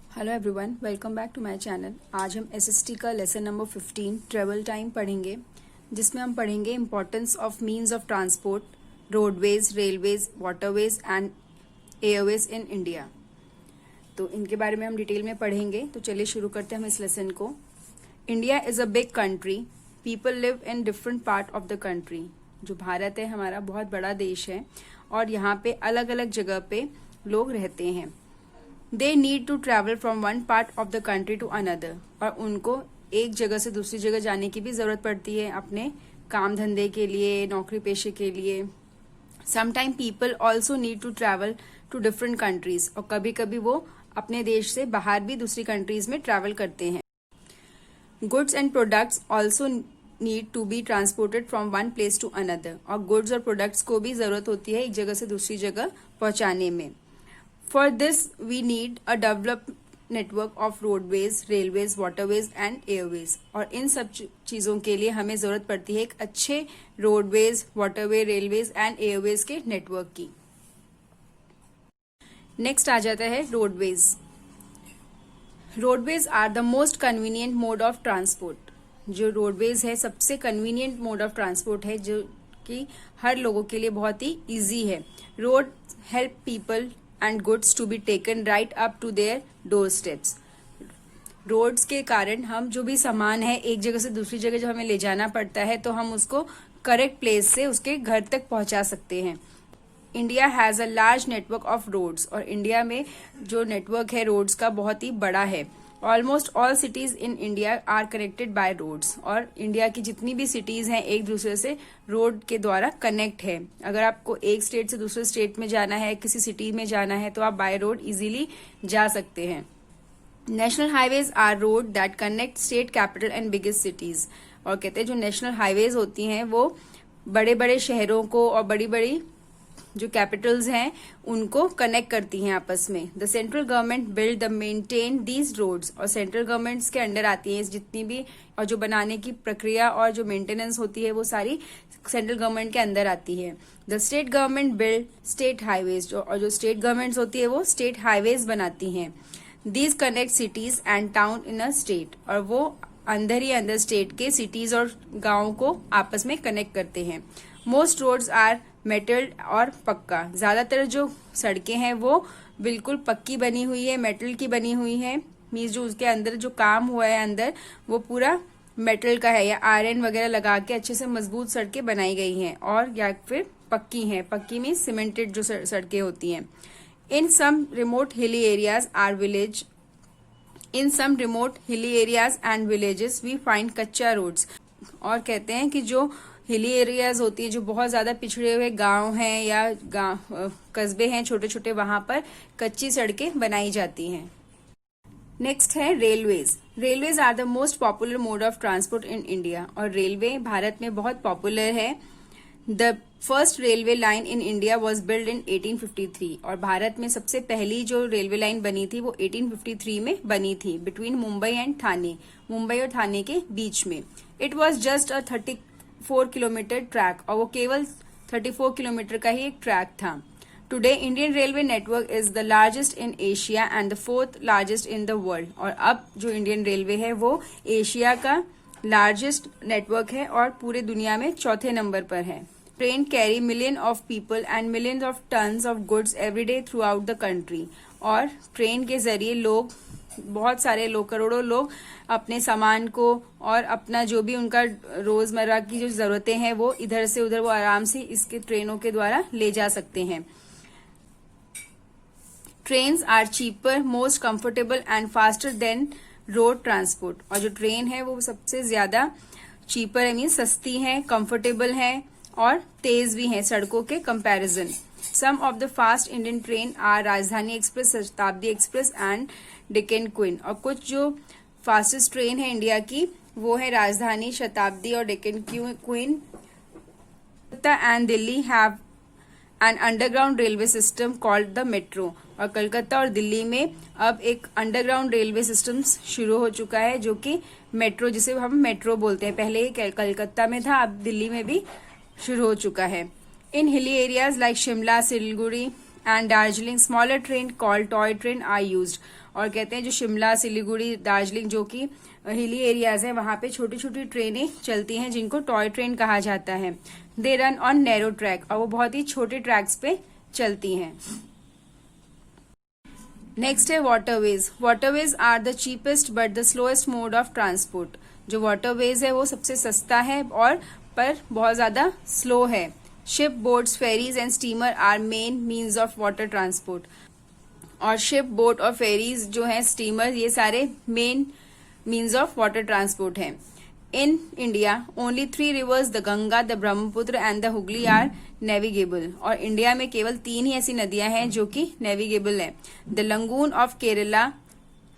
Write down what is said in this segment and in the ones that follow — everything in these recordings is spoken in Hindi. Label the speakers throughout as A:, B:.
A: Hello everyone, welcome back to my channel. आज हम एसएसटी का लेसन नंबर 15 ट्रेवल टाइम पढ़ेंगे, जिसमें हम पढ़ेंगे importance of means of transport, roadways, railways, waterways and Airways in India. तो इनके बारे में हम डिटेल में पढ़ेंगे। तो चलिए शुरू करते हैं हम इस लेसन को। India is a big country, people live in different part of the country. जो भारत है हमारा बहुत बड़ा देश है और यहाँ पे अलग अलग जगह पे लोग रहते हैं। They need to travel from one part of the country to another, और उनको एक जगह से दूसरी जगह जाने की भी जरूरत पड़ती है अपने काम धंधे के लिए, नौकरी पेशे के लिए। Sometime people also need to travel to different countries, और कभी कभी वो अपने देश से बाहर भी दूसरी कंट्रीज में ट्रेवल करते हैं। Goods and products also need to be transported from one place to another, और गुड्स और प्रोडक्ट्स को भी जरूरत होती है एक जगह से दूसरी जगह पहुंचाने में। For this, we need a developed network of roadways, railways, waterways and airways. और इन सब चीज़ों के लिए हमें ज़रूरत पड़ती है एक अच्छे roadways, waterway, railways and airways के नेटवर्क की। नेक्स्ट आ जाता है roadways. Roadways are the most convenient mode of transport. जो रोडवेज है सबसे कन्वीनियंट मोड ऑफ ट्रांसपोर्ट है, जो कि हर लोगों के लिए बहुत ही ईजी है। Road help people and goods to be taken right up to their door steps. Roads के कारण हम जो भी सामान है एक जगह से दूसरी जगह जब हमें ले जाना पड़ता है तो हम उसको करेक्ट प्लेस से उसके घर तक पहुंचा सकते हैं। India has a large network of roads, और इंडिया में जो नेटवर्क है रोड्स का बहुत ही बड़ा है। Almost all cities in India are connected by roads, और इंडिया की जितनी भी सिटीज हैं एक दूसरे से रोड के द्वारा कनेक्ट है। अगर आपको एक स्टेट से दूसरे स्टेट में जाना है, किसी सिटी में जाना है, तो आप बाय रोड इजीली जा सकते हैं। National highways are road that connect state capital and biggest cities, और कहते हैं जो नेशनल हाईवेज होती हैं वो बड़े बड़े शहरों को और बड़ी बड़ी जो कैपिटल्स हैं उनको कनेक्ट करती हैं आपस में। The central government build the maintain these roads, और सेंट्रल गवर्नमेंट्स के अंडर आती हैं जितनी भी, और जो बनाने की प्रक्रिया और जो मेंटेनेंस होती है वो सारी सेंट्रल गवर्नमेंट के अंदर आती है। The state government build state highways, और जो स्टेट गवर्नमेंट्स होती है वो स्टेट हाईवेज बनाती हैं। These connect cities and town in a state, और वो अंदर ही अंदर स्टेट के सिटीज और गाँव को आपस में कनेक्ट करते हैं। मोस्ट रोड्स आर मेटल्ड और पक्का, ज्यादातर जो सड़कें हैं वो बिल्कुल पक्की बनी हुई है, मेटल की बनी हुई है। मीन्स जो उसके अंदर जो काम हुआ है अंदर वो पूरा मेटल का है, या आयरन वगैरह लगा के अच्छे से मजबूत सड़कें बनाई गई हैं, और या फिर पक्की हैं। पक्की मीन्स सीमेंटेड जो सड़कें होती हैं। In some remote hilly areas or village in some remote hilly areas and villages we find kachcha roads, और कहते हैं कि जो हिली एरियाज होती है, जो बहुत ज्यादा पिछड़े हुए गांव हैं या कस्बे हैं छोटे छोटे, वहां पर कच्ची सड़कें बनाई जाती हैं। नेक्स्ट है railways. Railways are the most popular mode of transport in India, और रेलवे भारत में बहुत पॉपुलर है। The first railway line in India was build in 1853, और भारत में सबसे पहली जो रेलवे लाइन बनी थी वो 1853 में बनी थी, बिटवीन मुंबई एंड थाने, मुंबई और थाने के बीच में। It was just a 34 kilometre track, और वो केवल 34 किलोमीटर का ही एक ट्रैक था। Today Indian railway network is the largest in Asia and the fourth largest in the world, और अब जो इंडियन रेलवे है वो एशिया का लार्जेस्ट नेटवर्क है और पूरे दुनिया में चौथे नंबर पर है। Train carry million of people and millions of tons of goods every day through out the country, और ट्रेन के जरिए लोग, बहुत सारे लोग, करोड़ों लोग अपने सामान को और अपना जो भी उनका रोजमर्रा की जो जरूरतें हैं वो इधर से उधर वो आराम से इसके ट्रेनों के द्वारा ले जा सकते हैं। Trains are cheaper, most comfortable and faster than road transport, और जो ट्रेन है वो सबसे ज्यादा चीपर है, मीन सस्ती है, कंफर्टेबल है और तेज भी है सड़कों के comparison. Some of the fast Indian train are Rajdhani express, Shatabdi express and Deccan queen, और कुछ जो फास्टेस्ट ट्रेन है इंडिया की वो है राजधानी, शताब्दी और Deccan queen. Calcutta and Delhi have an underground railway system called the metro, और कलकत्ता और दिल्ली में अब एक अंडरग्राउंड रेलवे सिस्टम शुरू हो चुका है जो कि मेट्रो, जिसे हम मेट्रो बोलते हैं। पहले ये कलकत्ता में था, अब दिल्ली में भी शुरू हो चुका है। In hilly areas like Shimla, Siliguri and Darjeeling, smaller train called toy train are used, और कहते हैं जो शिमला, सिलीगुड़ी, दार्जिलिंग जो कि हिली एरियाज है वहां पे छोटी छोटी ट्रेनें चलती हैं जिनको टॉय ट्रेन कहा जाता है। They run on narrow track, और वो बहुत ही छोटे ट्रैक्स पे चलती हैं। नेक्स्ट है waterways. Waterways are the cheapest but the slowest mode of transport. जो वाटरवेज है वो सबसे सस्ता है और पर बहुत ज्यादा स्लो है। Ship, boats, ferries and steamer are main means of water transport. और शिप, बोट और फेरीज जो है, स्टीमर, ये सारे main means of water transport हैं। In India only 3 rivers, the Ganga, the Brahmaputra and the Hooghly are navigable. और इंडिया में केवल 3 ही ऐसी नदियां हैं जो कि नेविगेबल है। The lagoon of Kerala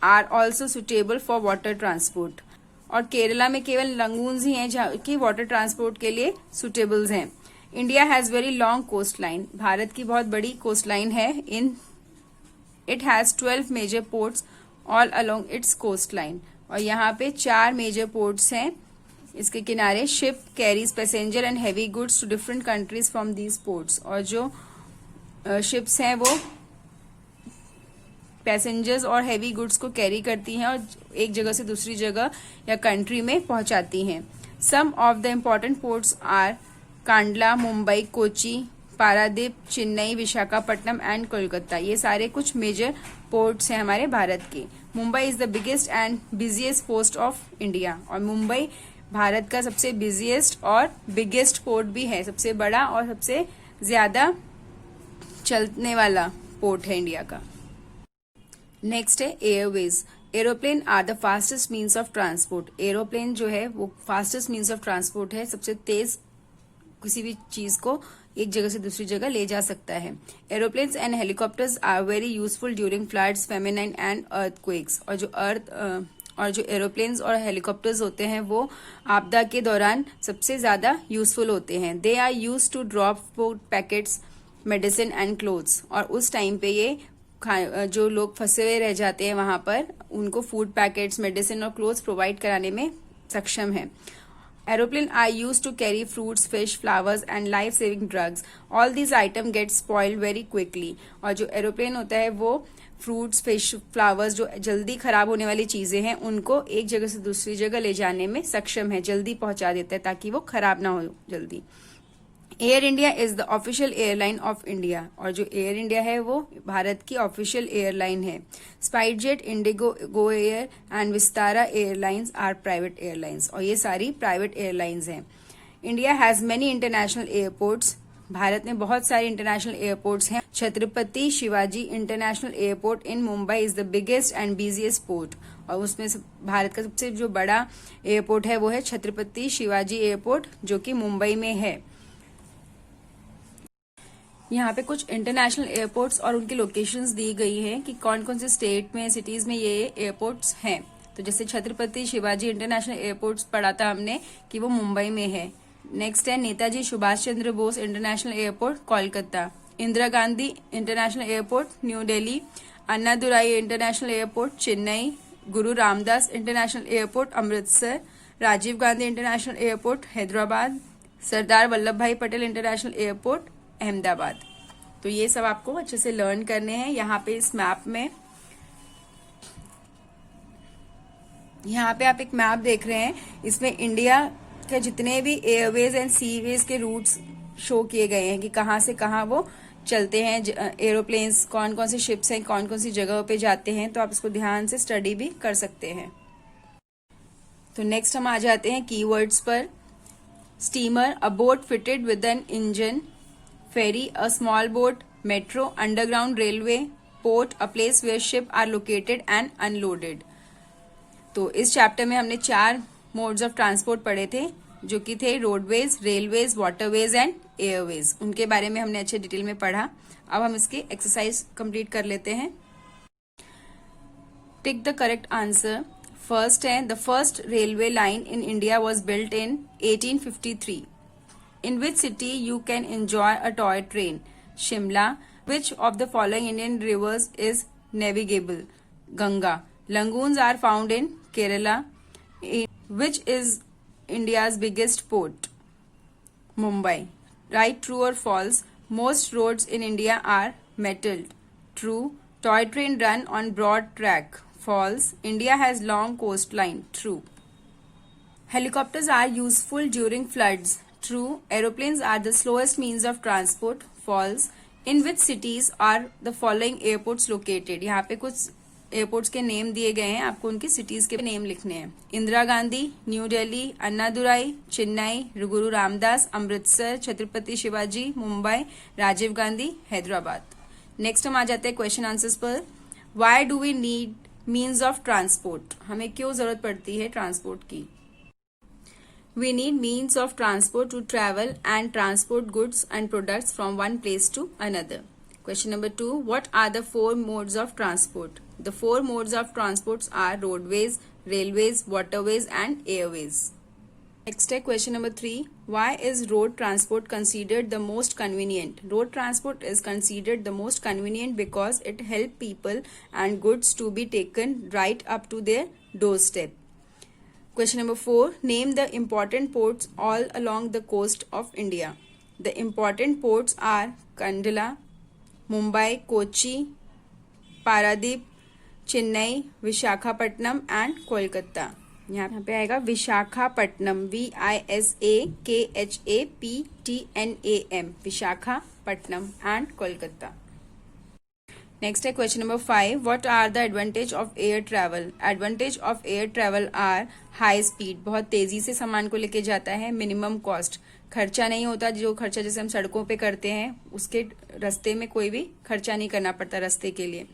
A: are also suitable for water transport. और केरला में केवल लंगून्स ही हैं जहाँ की वाटर ट्रांसपोर्ट के लिए सुटेबल्स हैं। India has very long coast line. Bharat की बहुत बड़ी कोस्ट लाइन है। It has 12 major ports all along its coast line. और यहाँ पे 4 मेजर पोर्ट्स हैं इसके किनारे। Ship carries passenger and heavy goods to different countries from these ports. और जो शिप्स हैं वो पैसेंजर्स और हैवी गुड्स को कैरी करती हैं और एक जगह से दूसरी जगह या कंट्री में पहुंचाती हैं। Some of the important ports are Kandla, Mumbai, Kochi, Paradip, Chennai, Visakhapatnam and Kolkata. ये सारे कुछ मेजर पोर्ट्स हैं हमारे भारत के। Mumbai is the biggest and busiest post of India. और मुंबई भारत का सबसे बिजिएस्ट और बिगेस्ट पोर्ट भी है, सबसे बड़ा और सबसे ज्यादा चलने वाला पोर्ट है इंडिया का। नेक्स्ट है airways. Aeroplane are the fastest means of transport. Aeroplane जो है वो फास्टेस्ट मीन्स ऑफ ट्रांसपोर्ट है, सबसे तेज किसी भी चीज को एक जगह से दूसरी जगह ले जा सकता है। Aeroplanes and helicopters are very useful during floods, feminine and earthquakes. और जो एरोप्लेन्स और हेलीकॉप्टर्स होते हैं वो आपदा के दौरान सबसे ज्यादा यूजफुल होते हैं। They are use to drop food packets, medicine and clothes. और उस टाइम पे ये जो लोग फंसे हुए रह जाते हैं वहां पर उनको फूड पैकेट्स, मेडिसिन और क्लोथ्स प्रोवाइड कराने में सक्षम है। Aeroplane are used to carry fruits, fish, flowers and life-saving drugs. All these items get spoiled very quickly. और जो एरोप्लेन होता है वो फ्रूट्स, फिश, फ्लावर्स, जो जल्दी खराब होने वाली चीजें हैं उनको एक जगह से दूसरी जगह ले जाने में सक्षम है, जल्दी पहुंचा देता है ताकि वो खराब ना हो जल्दी। Air India is the official airline of India. और जो एयर इंडिया है वो भारत की ऑफिशियल एयरलाइन है। SpiceJet, IndiGo, Go Air and Vistara airlines are private airlines. और ये सारी प्राइवेट एयरलाइंस हैं। India has many international airports. Bharat में बहुत सारे इंटरनेशनल एयरपोर्ट्स हैं। Chhatrapati Shivaji international airport in Mumbai is the biggest and busiest port. और उसमें भारत का सबसे जो बड़ा एयरपोर्ट है वो है छत्रपति शिवाजी एयरपोर्ट जो कि मुंबई में है। यहाँ पे कुछ इंटरनेशनल एयरपोर्ट्स और उनकी लोकेशंस दी गई हैं कि कौन कौन से स्टेट में, सिटीज में ये एयरपोर्ट्स हैं। तो जैसे छत्रपति शिवाजी इंटरनेशनल एयरपोर्ट्स पढ़ा था हमने कि वो मुंबई में है। नेक्स्ट है Netaji Subhash Chandra Bose international airport, Kolkata. Indira Gandhi international airport, New Delhi. Annadurai international airport, Chennai. Guru Ramdas international airport, Amritsar. Rajiv Gandhi international airport, Hyderabad. Sardar Vallabh Bhai Patel international airport, Ahmedabad. तो ये सब आपको अच्छे से लर्न करने हैं। यहाँ पे इस मैप में, यहाँ पे आप एक मैप देख रहे हैं, इसमें इंडिया के जितने भी एयरवेज एंड सीवेज के रूट्स शो किए गए हैं कि कहाँ से कहाँ वो चलते हैं। एरोप्लेन्स, कौन कौन सी शिप्स हैं, कौन कौन सी जगहों पे जाते हैं। तो आप इसको ध्यान से स्टडी भी कर सकते हैं। तो नेक्स्ट हम आ जाते हैं कीवर्ड्स पर। Steamer, a boat fitted with an engine. ferry, a small boat. Metro, underground railway. Port, a place where ships are located and unloaded. तो इस चैप्टर में हमने 4 मोड्स ऑफ ट्रांसपोर्ट पढ़े थे जो कि थे roadways, railways, waterways and Airways. उनके बारे में हमने अच्छे डिटेल में पढ़ा। अब हम इसके एक्सरसाइज कंप्लीट कर लेते हैं। Tick the correct answer. First है, the first railway line in India was built in 1853. In which city you can enjoy a toy train? Shimla. Which of the following Indian rivers is navigable? Ganga. Lagoons are found in Kerala. Which is India's biggest port? Mumbai. Right, true or false? Most roads in India are metalled. True. Toy train run on broad track, false. India has long coastline, true. Helicopters are useful during floods, true. Aeroplanes are the slowest means of transport, false. In which cities are the following airports located? यहाँ पे कुछ एयरपोर्ट्स के नेम दिए गए हैं, आपको उनकी सिटीज के नेम लिखने हैं. इंदिरा गांधी, न्यू दिल्ली, अन्नादुराई, चेन्नई, गुरु रामदास, अमृतसर, छत्रपति शिवाजी, मुंबई, राजीव गांधी, हैदराबाद. नेक्स्ट हम आ जाते हैं क्वेश्चन आंसर्स पर. Why do we need means of transport? हमें क्यों जरूरत पड़ती है ट्रांसपोर्ट की? We need means of transport to travel and transport goods and products from one place to another. Question number 2. What are the four modes of transport? The four modes of transports are roadways, railways, waterways and airways. Next question number 3. Why is road transport considered the most convenient? Road transport is considered the most convenient because it helps people and goods to be taken right up to their doorstep. Question number 4. Name the important ports all along the coast of India. The important ports are Kandla, Mumbai, Kochi, Paradip, Chennai, Visakhapatnam and Kolkata. यहाँ पे आएगा Visakhapatnam, VISAKHAPTNAM, Visakhapatnam and Kolkata. Next है question number 5. What are the advantage of air travel? Advantage of air travel are high speed, बहुत तेजी से सामान को लेके जाता है. मिनिमम कॉस्ट, खर्चा नहीं होता, जो खर्चा जैसे हम सड़कों पे करते हैं उसके रास्ते में कोई भी खर्चा नहीं करना पड़ता रास्ते के लिए.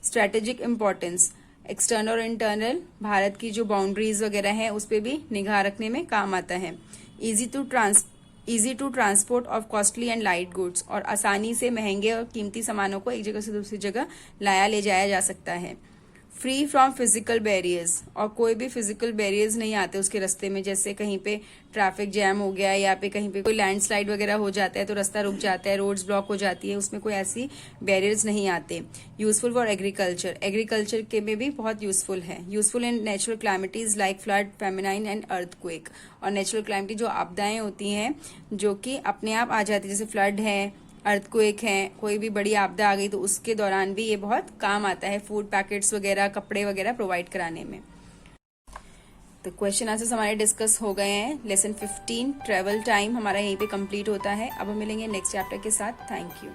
A: स्ट्रेटेजिक इंपॉर्टेंस, एक्सटर्नल और इंटरनल भारत की जो बाउंड्रीज वगैरह है उस पर भी निगाह रखने में काम आता है. Easy to transport of costly and light goods, और आसानी से महंगे और कीमती सामानों को एक जगह से दूसरी जगह लाया ले जाया जा सकता है. फ्री फ्रॉम फिजिकल बैरियर्स, और कोई भी फिजिकल बैरियर्स नहीं आते उसके रास्ते में, जैसे कहीं पे ट्रैफिक जैम हो गया या पे कहीं पे कोई लैंडस्लाइड वगैरह हो जाता है तो रास्ता रुक जाता है, रोड्स ब्लॉक हो जाती है, उसमें कोई ऐसी बैरियर्स नहीं आते. यूजफुल फॉर एग्रीकल्चर, एग्रीकल्चर के में भी बहुत यूजफुल है. Useful in natural calamities like flood, feminine and earthquake, और नेचुरल क्लाइमेटी जो आपदाएं होती हैं जो कि अपने आप आ जाती है, जैसे फ्लड है, अर्थक्वेक है, कोई भी बड़ी आपदा आ गई तो उसके दौरान भी ये बहुत काम आता है फूड पैकेट्स वगैरह, कपड़े वगैरह प्रोवाइड कराने में. तो क्वेश्चन आंसर्स हमारे डिस्कस हो गए हैं. लेसन 15 ट्रेवल टाइम हमारा यहीं पे कंप्लीट होता है. अब हम मिलेंगे नेक्स्ट चैप्टर के साथ. Thank you.